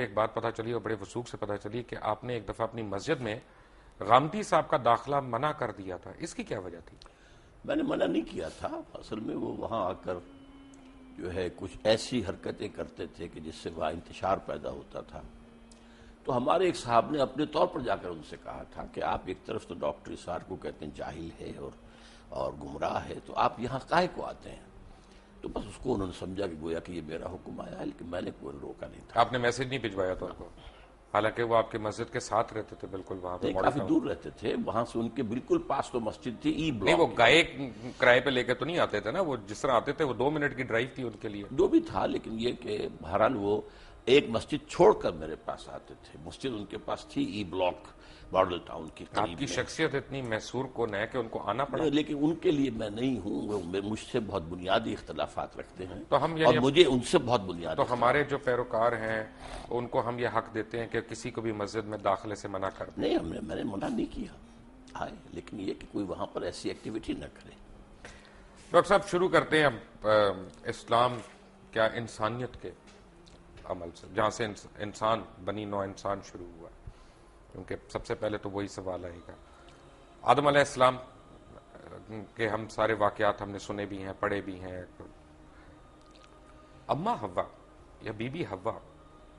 ایک بات پتہ چلی اور بڑے وثوق سے پتہ چلی کہ آپ نے ایک دفعہ اپنی مسجد میں غامدی صاحب کا داخلہ منع کر دیا تھا، اس کی کیا وجہ تھی؟ میں نے منع نہیں کیا تھا، اصل میں وہ وہاں آ کر جو ہے کچھ ایسی حرکتیں کرتے تھے کہ جس سے وہاں انتشار پیدا ہوتا تھا. تو ہمارے ایک صاحب نے اپنے طور پر جا کر ان سے کہا تھا کہ آپ ایک طرف تو ڈاکٹر اسرار کو کہتے ہیں جاہل ہے اور گمراہ ہے، تو آپ یہاں کاہے کو آتے ہیں؟ تو بس اس کو انہوں نے سمجھا کہ گویا کہ یہ میرا حکم آیا ہے، لیکن میں نے کوئی روکا نہیں تھا. آپ نے میسج نہیں بھجوایا تھا ان کو؟ حالانکہ وہ آپ کے مسجد کے ساتھ رہتے تھے، بالکل وہاں پہ کافی دور رہتے تھے، وہاں سے ان کے بالکل پاس تو مسجد تھی ای نہیں، وہ بلاک. گائے کرائے پہ لے کے تو نہیں آتے تھے نا، وہ جس طرح آتے تھے وہ 2 منٹ کی ڈرائیو تھی ان کے لیے. جو بھی تھا، لیکن یہ کہ بہرحال وہ ایک مسجد چھوڑ کر میرے پاس آتے تھے. مسجد ان کے پاس تھی ای بلاک ماڈل ٹاؤن کی آپ قریب کی میں. شخصیت اتنی محصور کون ہے کہ ان کو آنا پڑا؟ لیکن ان کے لیے میں نہیں ہوں، وہ مجھ سے بہت بنیادی اختلافات رکھتے ہیں تو ہم اور مجھے ان سے بہت بنیادی. تو ہمارے جو پیروکار ہیں ان کو ہم یہ حق دیتے ہیں کہ کسی کو بھی مسجد میں داخلے سے منع کر دیں؟ نہیں، میں نے منع نہیں کیا آئے، لیکن یہ کہ کوئی وہاں پر ایسی ایکٹیویٹی نہ کرے. ڈاکٹر صاحب شروع کرتے ہیں اسلام کیا انسانیت کے عمل سے، جہاں سے انسان بنی نوع انسان شروع ہوا، کیونکہ سب سے پہلے تو وہی سوال آئے گا. آدم علیہ السلام کے ہم سارے واقعات ہم نے سنے بھی ہیں، پڑھے بھی ہیں. اما حوا یا بی بی حوا،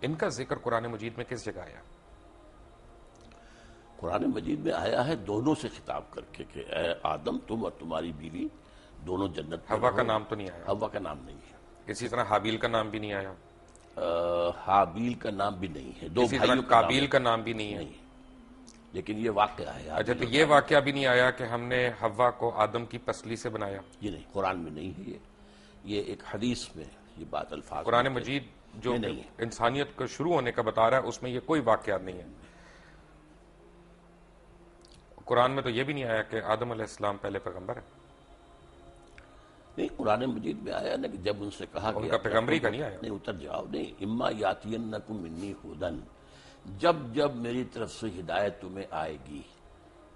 ان کا ذکر قرآن مجید میں کس جگہ آیا؟ قرآن مجید میں آیا ہے دونوں سے خطاب کر کے کہ اے آدم، تم اور تمہاری بیوی دونوں جنت میں حوا رہو. کا نام تو نہیں آیا. حوا کا نام نہیں ہے. اسی طرح حابیل کا نام بھی نہیں آیا. حابیل کا نام بھی نہیں ہے. دو اسی طرح بھائیوں قابیل کا نام بھی نہیں ہے. لیکن یہ واقعہ ہے. اچھا، تو یہ واقعہ بھی نہیں آیا کہ ہم نے حوا کو آدم کی پسلی سے بنایا؟ یہ نہیں، قرآن میں نہیں ہے. یہ ایک حدیث میں یہ بات الفاظ قرآن مجید جو انسانیت کو شروع ہونے کا بتا رہا ہے اس میں یہ کوئی واقعات نہیں ہے. قرآن میں تو یہ بھی نہیں آیا کہ آدم علیہ السلام پہلے پیغمبر ہے. نہیں، قرآن مجید میں آیا نا کہ جب ان سے کہا ان کا پیغمبری کا نہیں آیا. نہیں، اتر جاؤ. نہیں، اما یاتینکم منی ھدن، جب جب میری طرف سے ہدایت تمہیں آئے گی.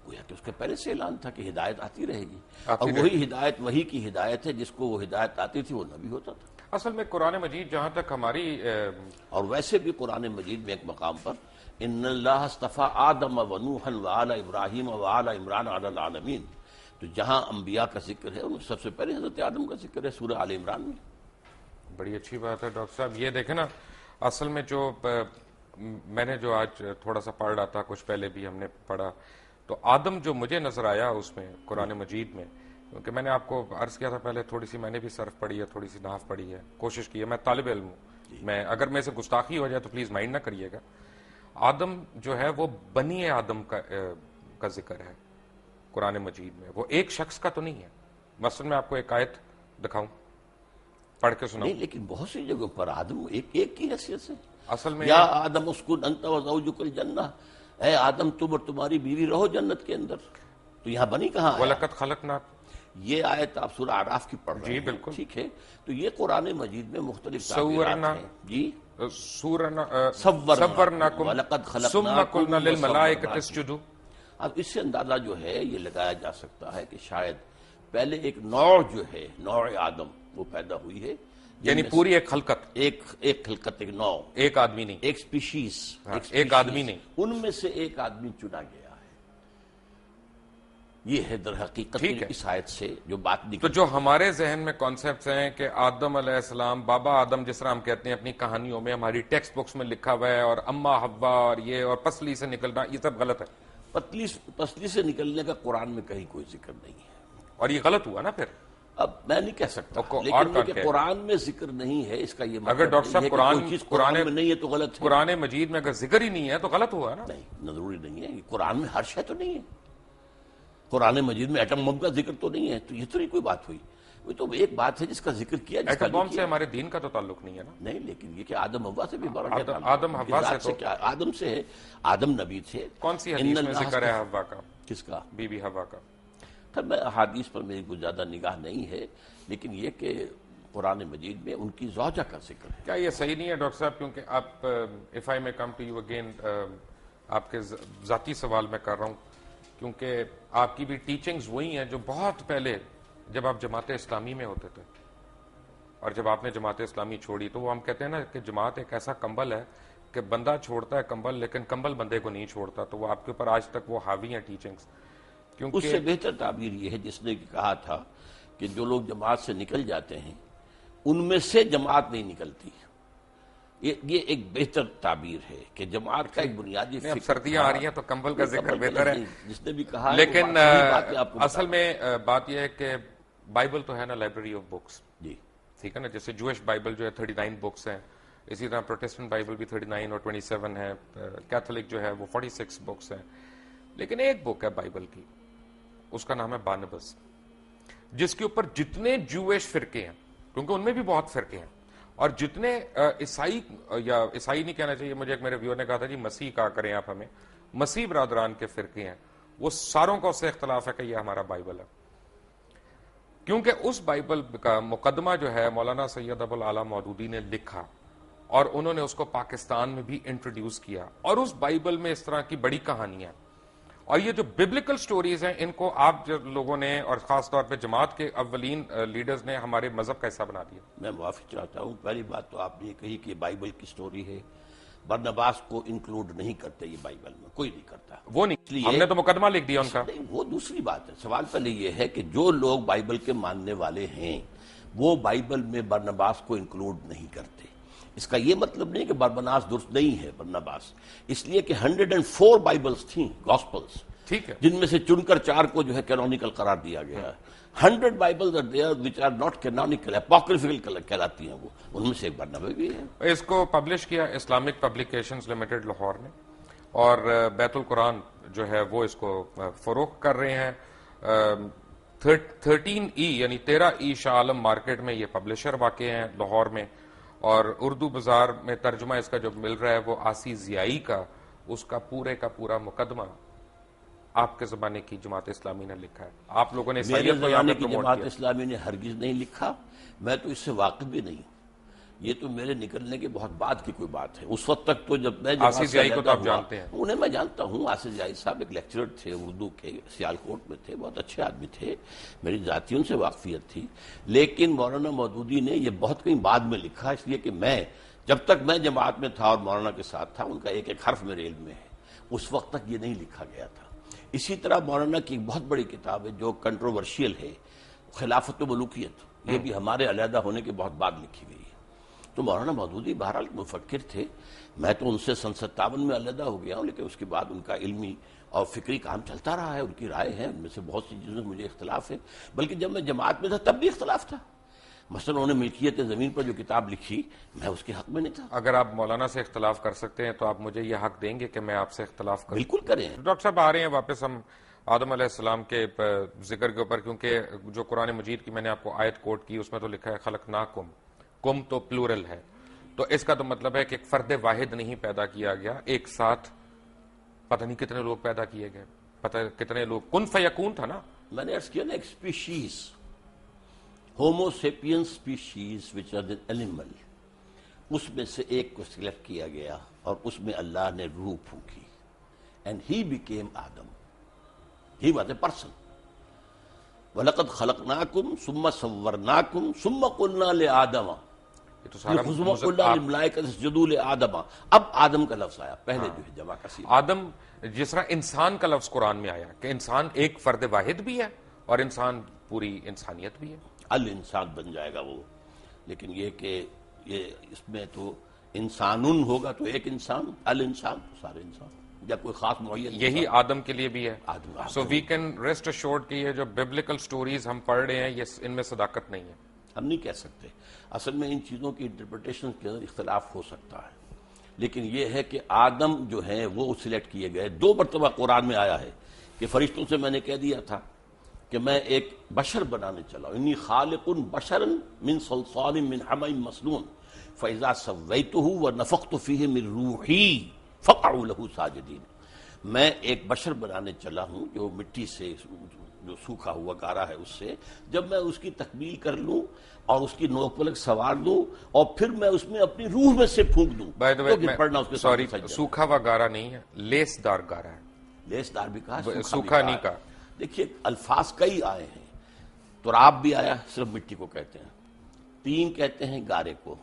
گویا کہ اس کے پہلے سے اعلان تھا کہ ہدایت آتی رہے گی، اور وہی ہدایت وہی کی ہدایت ہے. جس کو وہ ہدایت آتی تھی وہ نبی ہوتا تھا. اصل میں قرآن مجید جہاں تک ہماری اور ویسے بھی قرآن مجید میں ایک مقام پر ان اللہ اصطفیٰ آدم و نوحا وآل ابراہیم وآل عمران علی العالمین، تو جہاں انبیاء کا ذکر ہے ان میں سب سے پہلے حضرت آدم کا ذکر ہے سورہ آل عمران میں. بڑی اچھی بات ہے ڈاکٹر صاحب. یہ دیکھیں نا، اصل میں جو میں نے جو آج تھوڑا سا پڑھ رہا تھا، کچھ پہلے بھی ہم نے پڑھا، تو آدم جو مجھے نظر آیا اس میں قرآن مجید میں، کیونکہ میں نے آپ کو عرض کیا تھا پہلے تھوڑی سی میں نے بھی صرف پڑھی ہے، تھوڑی سی نحو پڑھی ہے، کوشش کی ہے. میں طالب علم ہوں، میں اگر میں سے گستاخی ہو جائے تو پلیز مائنڈ نہ کریے گا. آدم جو ہے وہ بنی آدم کا ذکر ہے قرآن مجید میں، وہ ایک شخص کا تو نہیں ہے. مثلا میں آپ کو ایک آیت دکھاؤں، پڑھ کے سناؤں. نہیں، لیکن بہت سی جگہوں پر آدم ایک کی حیثیت سے. اصل میں یا آدم اسکن انت وزوجک الجنہ، اے آدم تم اور تمہاری بیوی رہو جنت کے اندر. تو یہاں بنی کہاں آیا؟ وَلَقَدْ خَلَقْنَاكُمْ، یہ آیت آپ سورہ اعراف کی پڑھ رہے ہیں. جی بالکل، ٹھیک ہے. تو یہ قرآن مجید میں مختلف تعبیرات ہیں. جی، صَوَّرْنَاكُمْ وَلَقَدْ ثُمَّ قُلْنَا خَلَقْنَاكُمْ لِلْمَلَائِكَةِ اسْجُدُوا. اب اس سے اندازہ جو ہے یہ لگایا جا سکتا ہے کہ شاید پہلے ایک نوع جو ہے، نوع آدم، وہ پیدا ہوئی ہے. یعنی پوری ایک خلقت، ایک خلقت، ایک نوع، ایک آدمی نہیں، ایک سپیشیز، ایک آدمی نہیں، ان میں سے ایک آدمی چنا گیا ہے. یہ ہے در حقیقت اس آیت سے جو بات نکلی. تو جو ہمارے ذہن میں کانسیپٹس ہیں کہ آدم علیہ السلام، بابا آدم جس طرح ہم کہتے ہیں اپنی کہانیوں میں، ہماری ٹیکسٹ بکس میں لکھا ہوا ہے، اور اما حوا اور یہ اور پسلی سے نکلنا، یہ سب غلط ہے. پسلی سے نکلنے کا قرآن میں کہیں کوئی ذکر نہیں ہے. اور یہ غلط ہوا نا پھر. اب میں نہیں کہہ سکتا، لیکن یہ کہ قرآن میں ذکر نہیں ہے اس کا یہ مطلب اگر ڈاکٹر صاحب کوئی چیز قرآن میں نہیں ہے تو غلط ہے. قرآن مجید میں اگر ذکر ہی نہیں ہے تو غلط ہوا نا. نہیں، ضروری نہیں ہے. قرآن میں ہر شے تو نہیں ہے. قرآن مجید میں ایٹم بم کا ذکر تو نہیں ہے. تو یہ تو نہیں کوئی بات ہوئی. وہ تو ایک بات ہے جس کا ذکر کیا. ایٹم بم سے ہمارے دین کا تو تعلق نہیں ہے نا. نہیں، لیکن یہ کہ آدم حوا سے بھی بڑا آدم حوا سے کیا؟ آدم سے ہے. آدم نبی تھے. کون سی حدیث میں ذکر ہے حوا کا؟ کس کا؟ بی بی حوا کا. میں احادیث پر میری کوئی زیادہ نگاہ نہیں ہے، لیکن یہ کہ قرآن مجید میں ان کی زوجہ کا ذکر ہے. کیا یہ صحیح نہیں ہے ڈاکٹر صاحب؟ کیونکہ آپ اف آئی میں کم ٹو یو اگین، آپ کے ذاتی سوال میں کر رہا ہوں، کیونکہ آپ کی بھی ٹیچنگز وہی ہیں جو بہت پہلے جب آپ جماعت اسلامی میں ہوتے تھے، اور جب آپ نے جماعت اسلامی چھوڑی تو وہ ہم کہتے ہیں نا کہ جماعت ایک ایسا کمبل ہے کہ بندہ چھوڑتا ہے کمبل لیکن کمبل بندے کو نہیں چھوڑتا، تو وہ آپ کے اوپر آج تک وہ حاوی ہیں ٹیچنگز. اس کیونکہ سے بہتر تعبیر یہ ہے جس نے کہا تھا کہ جو لوگ جماعت سے نکل جاتے ہیں ان میں سے جماعت نہیں نکلتی. یہ ایک بہتر تعبیر ہے کہ جماعت کا ایک بنیادی اب سردیاں آ رہی ہیں تو کمبل کا ذکر بہتر ہے. جس نے بھی کہا لیکن اصل میں بات یہ ہے کہ بائبل تو ہے نا لائبریری آف بکس، جی ٹھیک ہے نا. جیسے جوش بائبل جو ہے 39 بکس ہیں، اسی طرح پروٹیسٹنٹ بائبل بھی 39 اور 27 ہے، کیتھولک جو ہے وہ 46 بکس ہیں. لیکن ایک بک ہے بائبل کی، اس کا نام ہے بارنباس، جس کے اوپر جتنے جوش فرقے ہیں، کیونکہ ان میں بھی بہت فرقے ہیں، اور جتنے عیسائی، یا عیسائی نہیں کہنا چاہیے، مجھے ایک میرے ویور نے کہا تھا جی مسیح کہا کریں آپ ہمیں، مسیح برادران کے فرقے ہیں، وہ ساروں کا اس سے اختلاف ہے کہ یہ ہمارا بائبل ہے. کیونکہ اس بائبل کا مقدمہ جو ہے مولانا سید ابو الاعلی مودودی نے لکھا، اور انہوں نے اس کو پاکستان میں بھی انٹروڈیوس کیا، اور اس بائبل میں اس طرح کی بڑی کہانیاں، اور یہ جو ببلیکل سٹوریز ہیں ان کو آپ لوگوں نے اور خاص طور پہ جماعت کے اولین لیڈرز نے ہمارے مذہب کا حصہ بنا دیا. میں معافی چاہتا ہوں. پہلی بات تو آپ نے یہ کہی کہ بائبل کی سٹوری ہے، برنباس کو انکلوڈ نہیں کرتے یہ بائبل میں، کوئی نہیں کرتا. وہ نہیں، ہم نے تو مقدمہ لکھ دیا ان کا. نہیں، وہ دوسری بات ہے. سوال پہلے یہ ہے کہ جو لوگ بائبل کے ماننے والے ہیں وہ بائبل میں برنباس کو انکلوڈ نہیں کرتے. اس کا یہ مطلب نہیں کہ برنباس درست نہیں ہے برنباس، اس لیے کہ 104 بائبلز تھیں گاسپلز، ٹھیک ہے، جن میں سے چن کر 4 کو جو ہے کینونیکل قرار دیا گیا ہے. 100 bibles are there which are not canonical, apocryphal کہلاتی ہیں، وہ ان میں سے ایک برنبا بھی ہے. اس کو پبلش کیا اسلامک پبلیکیشنز لمیٹڈ لاہور نے، اور بیت القرآن جو ہے وہ اس کو فروخت کر رہے ہیں. 13E یعنی 13E شاہ عالم مارکیٹ میں یہ پبلشر واقع ہیں لاہور میں، اور اردو بازار میں ترجمہ اس کا جو مل رہا ہے وہ آسی ضیائی کا، اس کا پورا مقدمہ آپ کے زمانے کی جماعت اسلامی نے لکھا ہے. آپ لوگوں نے میرے عیسائیت کو یہاں زمانے پہ کی پروموٹ جماعت کیا. اسلامی نے ہرگز نہیں لکھا، میں تو اس سے واقف بھی نہیں. یہ تو میرے نکلنے کے بہت بعد کی کوئی بات ہے. اس وقت تک تو جب میں آصف ضیائی کو تو آپ جانتے ہیں، انہیں میں جانتا ہوں. آصف ضیائی صاحب ایک لیکچرر تھے اردو کے، سیالکوٹ میں تھے، بہت اچھے آدمی تھے، میری ذاتی ان سے واقفیت تھی. لیکن مولانا مودودی نے یہ بہت کہیں بعد میں لکھا، اس لیے کہ میں جب تک میں جماعت میں تھا اور مولانا کے ساتھ تھا ان کا ایک ایک حرف میرے علم میں ہے. اس وقت تک یہ نہیں لکھا گیا تھا. اسی طرح مولانا کی ایک بہت بڑی کتاب ہے جو کنٹروورشیل ہے، خلافت و ملوکیت، یہ بھی ہمارے علیحدہ ہونے کے بہت بعد لکھی گئی ہے. تو مولانا مودودی بہرحال مفکر تھے. میں تو ان سے سن 57 میں علیحدہ ہو گیا ہوں، لیکن اس کے بعد ان کا علمی اور فکری کام چلتا رہا ہے. ان کی رائے ہے، ان میں سے بہت سی چیزوں میں مجھے اختلاف ہے، بلکہ جب میں جماعت میں تھا تب بھی اختلاف تھا. مثلا انہوں نے ملکیت زمین پر جو کتاب لکھی، میں اس کے حق میں نہیں تھا. اگر آپ مولانا سے اختلاف کر سکتے ہیں تو آپ مجھے یہ حق دیں گے کہ میں آپ سے اختلاف کروں. بالکل کریں. ڈاکٹر صاحب آ رہے ہیں واپس ہم آدم علیہ السلام کے ذکر کے اوپر، کیونکہ جو قرآن مجید کی میں نے آپ کو آیت کوٹ کی اس میں تو لکھا ہے خلقناکم، کم تو پلورل ہے، تو اس کا تو مطلب ہے کہ ایک فرد واحد نہیں پیدا کیا گیا، ایک ساتھ پتہ نہیں کتنے لوگ پیدا کیے گئے، پتہ کتنے لوگ، کن فیکون تھا نا. میں نے عرض کیا نا، ایک species, homo sapien species which are the animal, اس میں سے ایک کو سلیکٹ کیا گیا اور اس میں اللہ نے روح پھونکی. And he became Adam. He was a person. وَلَقَدْ خَلَقْنَاكُمْ ثُمَّ صَوَّرْنَاكُمْ ثُمَّ قُلْنَا لِآدَمَ یہ تو سارا قُلْنَا لِلْمَلَائِكَةِ اسْجُدُوا لِآدَمَ. اب آدم کا لفظ آیا، پہلے جو ہے جمع کثیر. آدم، جس طرح انسان کا لفظ قرآن میں آیا کہ انسان ایک فرد واحد بھی ہے اور انسان پوری انسانیت بھی ہے. الانسان بن جائے گا وہ، لیکن یہ کہ یہ اس میں تو انسانن ہوگا تو ایک انسان، الانسان تو سارے انسان، یا کوئی خاص معین. یہی آدم کے لیے بھی ہے. آدم. سو وی کین ریسٹ اشورڈ کہ یہ جو ببلیکل سٹوریز ہم پڑھ رہے ہیں یہ ان میں صداقت نہیں ہے. ہم نہیں کہہ سکتے. اصل میں ان چیزوں کی انٹرپریٹیشن کے اندر اختلاف ہو سکتا ہے، لیکن یہ ہے کہ آدم جو ہیں وہ سلیکٹ کیے گئے. 2 مرتبہ قرآن میں آیا ہے کہ فرشتوں سے میں نے کہہ دیا تھا کہ میں ایک بشر بنانے چلا ہوں، انی خالق بشرا من صلصال من حمأ مسنون فاذا سویتہ ونفخت فیہ من روحی فقعوا لہ ساجدین. میں ایک بشر بنانے چلا ہوں جو مٹی سے، جو سوکھا ہوا گارا ہے، اس سے جب میں اس کی تکمیل کر لوں اور اس کی نوک پلک سوار دوں اور پھر میں اس میں اپنی روح میں سے پھونک دوں تو گر پڑنا اس کے سامنے سجدہ. سوکھا ہوا گارا نہیں ہے، لیس دار گارا ہے. لیس دار بھی کہا، سوکھا نہیں کہا. دیکھیے الفاظ کئی آئے ہیں. تراب بھی آیا، صرف مٹی کو کہتے ہیں. تین کہتے ہیں گارے کو.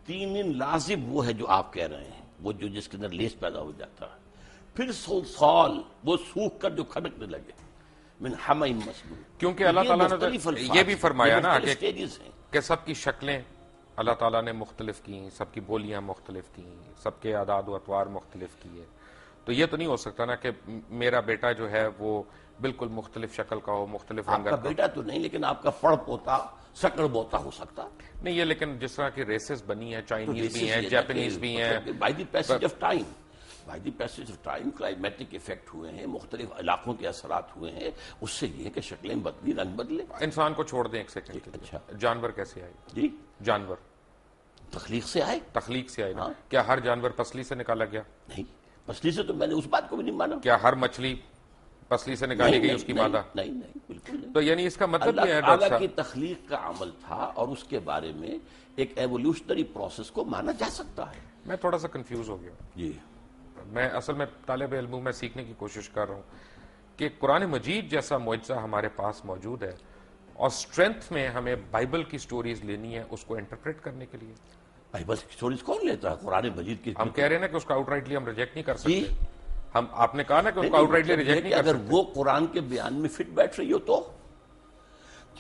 تین لازم وہ ہے جو آپ کہہ رہے ہیں. وہ جو جس کے اندر لیس پیدا ہو جاتا ہے. پھر سال وہ سوکھ کر جو کھڑکنے لگے من حمئ مسنون. کیونکہ اللہ تعالیٰ نے یہ بھی فرمایا نا کہ سب کی شکلیں اللہ تعالیٰ نے مختلف کی، سب کی بولیاں مختلف کی، سب کے اعداد و اطوار مختلف کیے. تو یہ تو نہیں ہو سکتا نا کہ میرا بیٹا جو ہے وہ بالکل مختلف شکل کا ہو، مختلف رنگت کا. آپ کا بیٹا تو نہیں، لیکن آپ کا پڑ پوتا سکڑ بوتا ہو سکتا. نہیں یہ لیکن جس طرح کی ریسز بنی ہیں، چائنیز بھی ہیں، جاپنیز بھی ہیں. By the passage of time, by the passage of time climatic effect ہوئے ہیں، مختلف علاقوں کے اثرات ہوئے ہیں، اس سے یہ کہ شکلیں بدلی، رنگ بدلے. انسان کو چھوڑ دیں ایک سیکنڈ کے لیے. اچھا، جانور کیسے آئے؟ جی جانور تخلیق سے آئے. تخلیق سے آئے نا. کیا ہر جانور پسلی سے نکالا گیا؟ نہیں، پسلی سے تو میں نے اس بات کو بھی نہیں مانا. کیا ہر مچھلی پسلی سے نکالی گئی اس کی مادہ؟ نہیں نہیں، بالکل نہیں. تو یعنی اس کا مطلب یہ ہے اللہ ڈاکٹر تعالیٰ کی صاحب، تخلیق کا عمل تھا اور اس کے بارے میں ایک ایوولوشنری پروسیس کو مانا جا سکتا ہے. میں تھوڑا سا کنفیوز ہو گیا. جی میں اصل میں طالب علم ہوں، میں سیکھنے کی کوشش کر رہا ہوں کہ قرآن مجید جیسا معجزہ ہمارے پاس موجود ہے اور اسٹرینتھ میں ہمیں بائبل کی سٹوریز لینی ہے اس کو انٹرپریٹ کرنے کے لیے. بائبل کی سٹوریز کون لیتا ہے؟ قرآن مجید کی ہم کہہ رہے ہیں نا کہ اس کو آؤٹ رائٹلی ہم ریجیکٹ نہیں کر جی. سکتے. آپ نے کہا نا کہ اس کو آؤٹ رائٹلی ریجیکٹ نہیں کر اگر سکتے. وہ قرآن کے بیان میں فٹ بیٹھ رہی ہو تو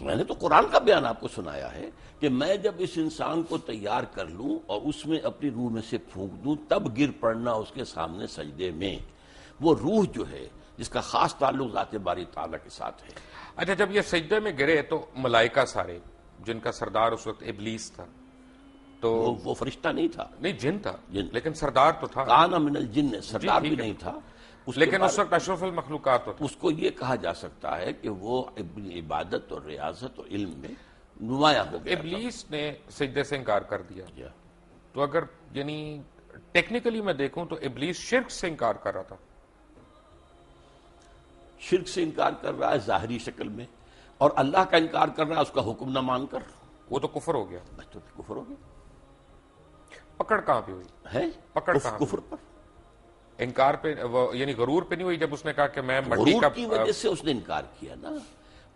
میں نے تو قرآن کا بیان آپ کو سنایا ہے کہ میں جب اس انسان کو تیار کر لوں اور اس میں اپنی روح میں سے پھونک دوں تب گر پڑنا اس کے سامنے سجدے میں. وہ روح جو ہے جس کا خاص تعلق ذات باری تعالیٰ کے ساتھ ہے. اچھا جب یہ سجدے میں گرے تو ملائکہ سارے، جن کا سردار اس وقت ابلیس تھا، تو وہ فرشتہ نہیں تھا، نہیں جن تھا، جن. لیکن سردار تو تھا. کان من الجن، سردار ٹھیک بھی ہے. نہیں تھا. لیکن اس وقت اشرف المخلوقات تو تھا. اس کو یہ کہا جا سکتا ہے کہ وہ اپنی عبادت اور ریاضت اور علم میں نمایاں ہو گیا. ابلیس نے سجدے سے انکار کر دیا. تھا. تو اگر یعنی ٹیکنیکلی میں دیکھوں تو ابلیس شرک سے انکار کر رہا تھا. شرک سے انکار کر رہا ہے ظاہری شکل میں، اور اللہ کا انکار کر رہا ہے اس کا حکم نہ مان کر. وہ تو کفر ہو گیا. بس تو کفر ہو گیا. پکڑ کہاں پہ ہوئی؟ ہے پکڑ کہاں؟ کفر پر. انکار پہ یعنی غرور پہ نہیں ہوئی جب اس نے کہا کہ میں مٹی غرور کا کی وجہ سے اس نے انکار کیا نا.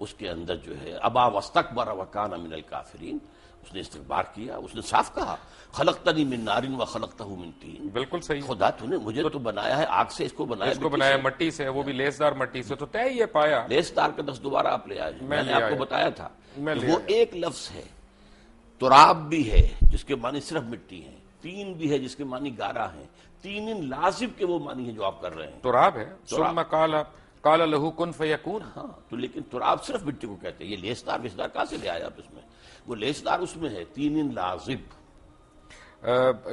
اس کے اندر جو ہے ابا واستکبر وکان من الکافرین، اس نے استکبار کیا. اس نے صاف کہا خلقتنی من نار وخلقتہ من طین. بالکل صحیح. خدا تو نے مجھے تو بنایا ہے آگ سے، اس کو بنایا مٹی سے، وہ بھی لیسدار مٹی سے. تو طے یہ پایا لیس دار کا لفظ دوبارہ آپ لے آئے. میں نے آپ کو بتایا تھا میں وہ ایک لفظ ہے. تراب بھی ہے جس کے معنی صرف مٹی ہے، تین بھی ہے جس کے معنی گارا ہے، تین لازم کے وہ معنی ہے جو آپ کر رہے ہیں. تراب ہے. ثم قال له کن فیکون. ہاں تو لیکن تراب صرف مٹی کو کہتے ہیں. یہ لیسدار ویسدار کہاں سے لے آیا آپ اس میں؟ وہ لیسدار اس میں ہے، تین لازم.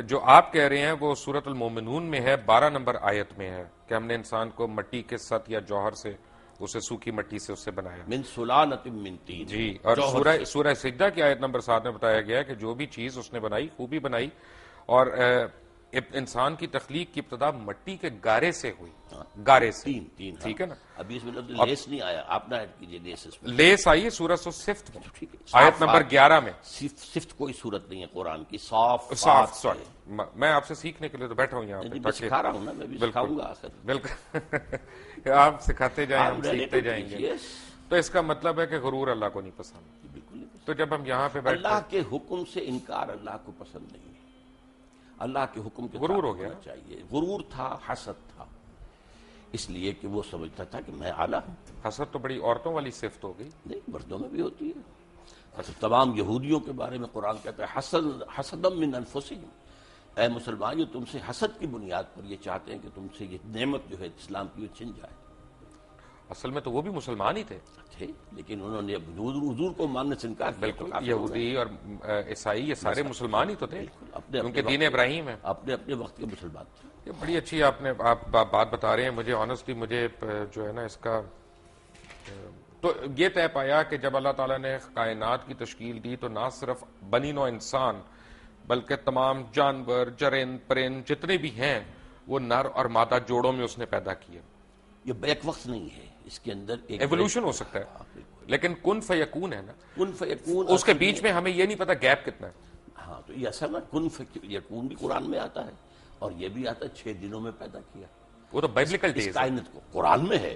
جو آپ کہہ رہے ہیں وہ سورۃ المومنون میں ہے، 12 نمبر آیت میں ہے کہ ہم نے انسان کو مٹی کے سط یا جوہر سے، اسے سوکھی مٹی سے اسے بنایا. من سلالۃ من طین. جی. اور سورہ سجدہ کی آیت نمبر 7 میں بتایا گیا ہے کہ جو بھی چیز اس نے بنائی خوبی بنائی، اور انسان کی تخلیق کی ابتدا مٹی کے گارے سے ہوئی. گارے سے. تین. ٹھیک ہے نا. ابھی اس میں لفظ لیس نہیں آیا، آپ نہ ایڈ کیجئے لیس اس میں. لیس آئیے سورۃ الصفت میں، ٹھیک ہے. آیت نمبر 11 میں. صفت کوئی صورت نہیں ہے قرآن کی. صاف سوری، میں آپ سے سیکھنے کے لیے تو بیٹھا ہوں یہاں پہ. میں سکھا رہا ہوں نا، میں بھی سکھاؤں گا آخر. بالکل آپ سکھاتے جائیں، ہم سیکھتے جائیں گے. تو اس کا مطلب ہے کہ غرور اللہ کو نہیں پسند. بالکل. تو جب ہم یہاں پہ بیٹھتے اللہ کے حکم سے انکار اللہ کو پسند نہیں ہے. اللہ کے حکم کے غرور ہو گیا چاہیے. غرور تھا، حسد تھا، اس لیے کہ وہ سمجھتا تھا کہ میں اعلیٰ ہوں. حسد تو بڑی عورتوں والی صفت ہو گئی. نہیں، مردوں میں بھی ہوتی ہے. تمام یہودیوں کے بارے میں قرآن کہتا ہے حسدم من انفسہم. اے مسلمان، جو تم سے حسد کی بنیاد پر یہ چاہتے ہیں کہ تم سے یہ نعمت جو ہے اسلام کی وہ چھن جائے. اصل میں تو وہ بھی مسلمان ہی تھے، لیکن انہوں نے حضور کو ماننے سے انکار کیا. بالکل. یہودی اور عیسائی یہ سارے مسلمان ہی تو تھے، کیونکہ دین ابراہیم ہے. اپنے اپنے وقت کے مسلمان تھے. یہ بڑی اچھی آپ بات بتا رہے ہیں. مجھے آنیسٹلی مجھے جو ہے نا اس کا تو یہ طے پایا کہ جب اللہ تعالیٰ نے کائنات کی تشکیل دی تو نہ صرف بنی نوع انسان بلکہ تمام جانور، جرند، پرند جتنے بھی ہیں وہ نر اور مادہ جوڑوں میں اس نے پیدا کیے. یہ بیک وقت نہیں ہے، اس کے اندر ایک ایوولوشن ہو سکتا ہے، لیکن کن فیکون ہے نا. کن فیکون اس کے بیچ میں ہمیں یہ نہیں پتا گیپ کتنا ہے. ہاں تو یہ اصل نا کن فیکون بھی قرآن میں آتا ہے، اور یہ بھی آتا ہے 6 دنوں میں پیدا کیا. وہ تو بائبلیکل اس ڈیز کائنات کو قرآن میں ہے.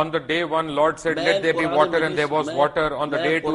on the day one, Lord said, "Let there be water," and there was water. On the day two,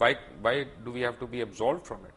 why do we have to be absolved from it?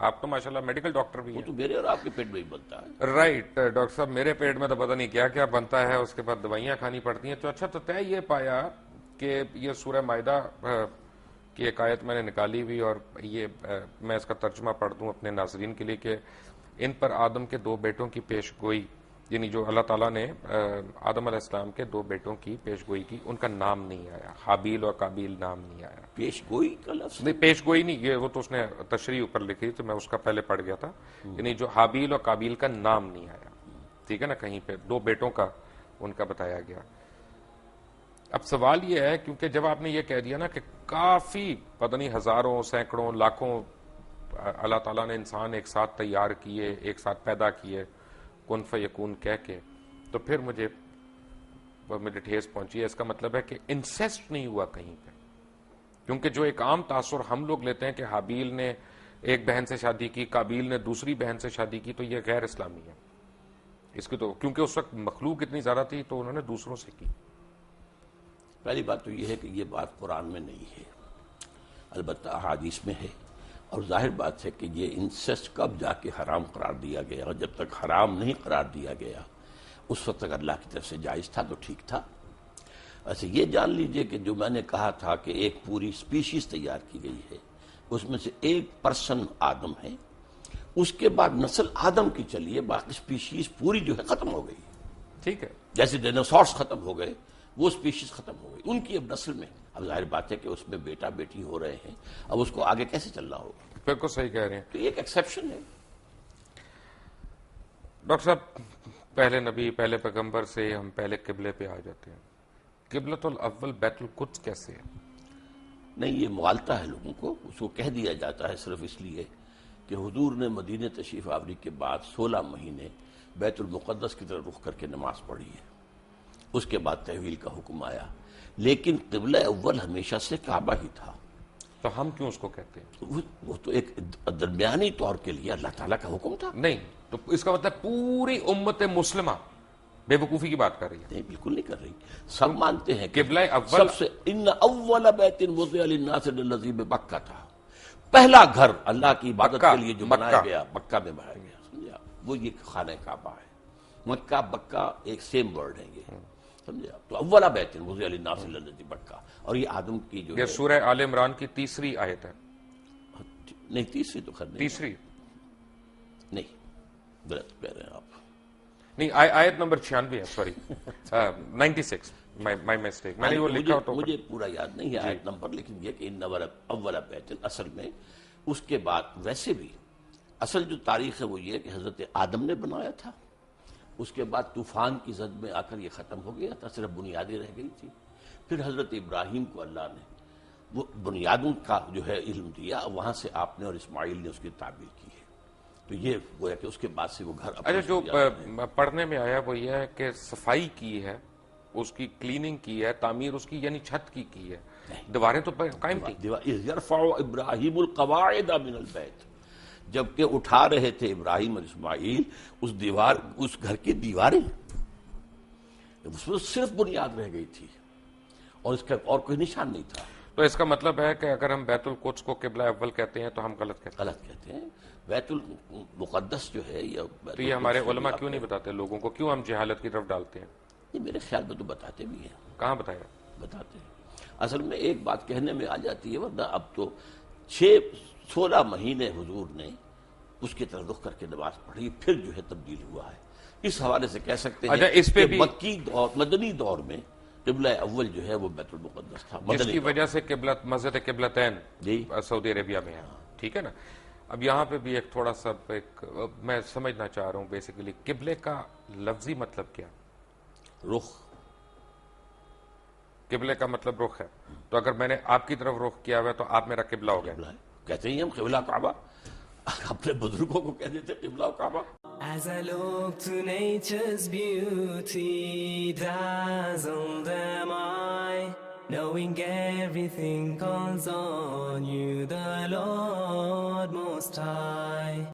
آپ تو ماشاءاللہ میڈیکل ڈاکٹر بھی وہ ہیں. تو میرے اور آپ کے پیٹ میں ہی بنتا ہے. رائٹ ڈاکٹر صاحب، میرے پیٹ میں تو پتہ نہیں کیا کیا بنتا ہے، اس کے بعد دوائیاں کھانی پڑتی ہیں. تو اچھا، تو طے یہ پایا کہ یہ سورہ مائدہ کی ایک آیت میں نے نکالی ہوئی، اور یہ میں اس کا ترجمہ پڑھ دوں اپنے ناظرین کے لیے کہ ان پر آدم کے 2 بیٹوں کی پیش گوئی، یعنی جو اللہ تعالیٰ نے آدم علیہ السلام کے 2 بیٹوں کی پیش گوئی کی، ان کا نام نہیں آیا. حابیل اور قابیل نام نہیں آیا. پیش گوئی کا لفظ نہیں، پیش گوئی نہیں، یہ وہ تو اس نے تشریح اوپر لکھی تو میں اس کا پہلے پڑھ گیا تھا. یعنی جو حابیل اور قابیل کا نام نہیں آیا، ٹھیک ہے نا، کہیں پہ 2 بیٹوں کا ان کا بتایا گیا. اب سوال یہ ہے، کیونکہ جب آپ نے یہ کہہ دیا نا کہ کافی پتہ نہیں ہزاروں سینکڑوں لاکھوں اللہ تعالیٰ نے انسان ایک ساتھ تیار کیے، ایک ساتھ پیدا کیے کن فیکون کہہ کے، تو پھر مجھے ٹھیس پہنچی ہے. اس کا مطلب ہے کہ انسیسٹ نہیں ہوا کہیں پہ، کیونکہ جو ایک عام تاثر ہم لوگ لیتے ہیں کہ حابیل نے ایک بہن سے شادی کی، قابیل نے دوسری بہن سے شادی کی، تو یہ غیر اسلامی ہے. اس کی تو کیونکہ اس وقت مخلوق اتنی زیادہ تھی تو انہوں نے دوسروں سے کی. پہلی بات تو یہ ہے کہ یہ بات قرآن میں نہیں ہے، البتہ احادیث میں ہے. اور ظاہر بات ہے کہ یہ انسیسٹ کب جا کے حرام قرار دیا گیا، اور جب تک حرام نہیں قرار دیا گیا اس وقت تک اللہ کی طرف سے جائز تھا تو ٹھیک تھا. ایسے یہ جان لیجئے کہ جو میں نے کہا تھا کہ ایک پوری سپیشیز تیار کی گئی ہے، اس میں سے 1% آدم ہے، اس کے بعد نسل آدم کی چلیے، باقی سپیشیز پوری جو ہے ختم ہو گئی. ٹھیک ہے، جیسے ڈینوسارس ختم ہو گئے، وہ سپیشیز ختم ہو گئی، ان کی اب نسل میں اب ظاہر بات ہے کہ اس میں بیٹا بیٹی ہو رہے ہیں، اب اس کو آگے کیسے چلنا ہوگا. بالکل صحیح کہہ رہے ہیں تو یہ ایک ایکسیپشن ہے. ڈاکٹر صاحب. پہلے نبی، پہلے پیغمبر سے ہم پہلے قبلے پہ آ جاتے ہیں. قبلۃ الاول بیت القدس کیسے ہے؟ نہیں، یہ مغالطہ ہے لوگوں کو. اس کو کہہ دیا جاتا ہے صرف اس لیے کہ حضور نے مدینہ تشریف آوری کے بعد 16 مہینے بیت المقدس کی طرف رخ کر کے نماز پڑھی ہے. اس کے بعد تحویل کا حکم آیا، لیکن قبلہ اول ہمیشہ سے کعبہ ہی تھا. تو ہم کیوں اس کو کہتے ہیں؟ وہ تو ایک درمیانی طور کے لیے اللہ تعالیٰ کا حکم تھا. نہیں، تو اس کا مطلب پوری امت مسلمہ بے وقوفی کی بات کر رہی ہے؟ نہیں، بالکل نہیں کر رہی. سب مانتے ہیں کہ قبلہ اول سب سے ان اول بیت وضع للناس الذی ببکہ تھا. پہلا گھر اللہ کی عبادت کے لیے جو بنایا گیا مکہ میں بنایا گیا، سمجھا، وہ یہ خانہ کعبہ ہے. مکہ بکہ ایک سیم ورڈ ہے یہ، سمجھا. تو اولا بیت وضع للناس الذی ببکہ، اور یہ آدم کی جو یہ سورہ آل عمران کی 3 آیت ہے. نہیں، تیسری تو خیر نہیں، تیسری نہیں، غلط کہہ رہے ہیں آپ. نہیں، آیت نمبر 96 ہے، سوری 96، مائی مسٹیک. میں نے وہ لکھا تو مجھے پورا یاد نہیں ہے آیت نمبر، لیکن یہ کہ ان اول بیت، اصل میں اس کے بعد ویسے بھی اصل جو تاریخ ہے وہ یہ کہ حضرت آدم نے بنایا تھا. اس کے بعد طوفان کی زد میں آ کر یہ ختم ہو گیا تھا، صرف بنیادیں رہ گئی تھی. پھر حضرت ابراہیم کو اللہ نے وہ بنیادوں کا جو ہے علم دیا، وہاں سے آپ نے اور اسماعیل نے اس کی تعبیر کی ہے. تو یہ گویا کہ اس کے بعد سے وہ گھر. اچھا، جو پڑھنے میں آیا وہ یہ ہے کہ صفائی کی ہے، اس کی کلیننگ کی ہے، تعمیر اس کی یعنی چھت کی ہے، دیواریں تو قائم تھی. یرفع ابراہیم القواعد من البیت، جبکہ اٹھا رہے تھے ابراہیم اور اسماعیل اس گھر کی دیواریں، اس میں صرف بنیاد رہ گئی تھی اور اس کا اور کوئی نشان نہیں تھا. تو اس کا مطلب ہے کہ اگر ہم بیت القدس کو قبلہ اول کہتے ہیں تو ہم غلط کہتے ہیں. بیت المقدس جو ہے تو یہ ہمارے علماء کیوں نہیں بتاتے لوگوں کو؟ کیوں ہم جہالت کی طرف ڈالتے ہیں؟ یہ میرے خیال میں تو بتاتے بھی ہیں. کہاں بتایا؟ بتاتے ہیں. اصل میں ایک بات کہنے میں آ جاتی ہے، ورنہ اب تو 16 مہینے حضور نے اس کی طرف رخ کر کے نماز پڑھی، پھر جو ہے تبدیل ہوا ہے. اس حوالے سے کہہ سکتے ہیں اس پہ کہ مکی دور، مدنی دور میں قبلہ اول جو ہے وہ بیت المقدس تھا، جس کی وجہ سے مسجد قبلتین سعودی عربیہ میں ہے. ٹھیک ہے نا. اب یہاں پہ بھی ایک تھوڑا سا میں سمجھنا چاہ رہا ہوں بیسیکلی قبلے کا لفظی مطلب کیا؟ رخ. قبلے کا مطلب رخ ہے. تو اگر میں نے آپ کی طرف رخ کیا ہوا تو آپ میرا قبلہ ہو گیا. کہتے ہیں ہم قبلہ کعبہ، اپنے بزرگوں کو کہتے تھے قبلہ کعبہ. As I look to nature's beauty, dazzled am I, knowing everything calls on you, the Lord Most High.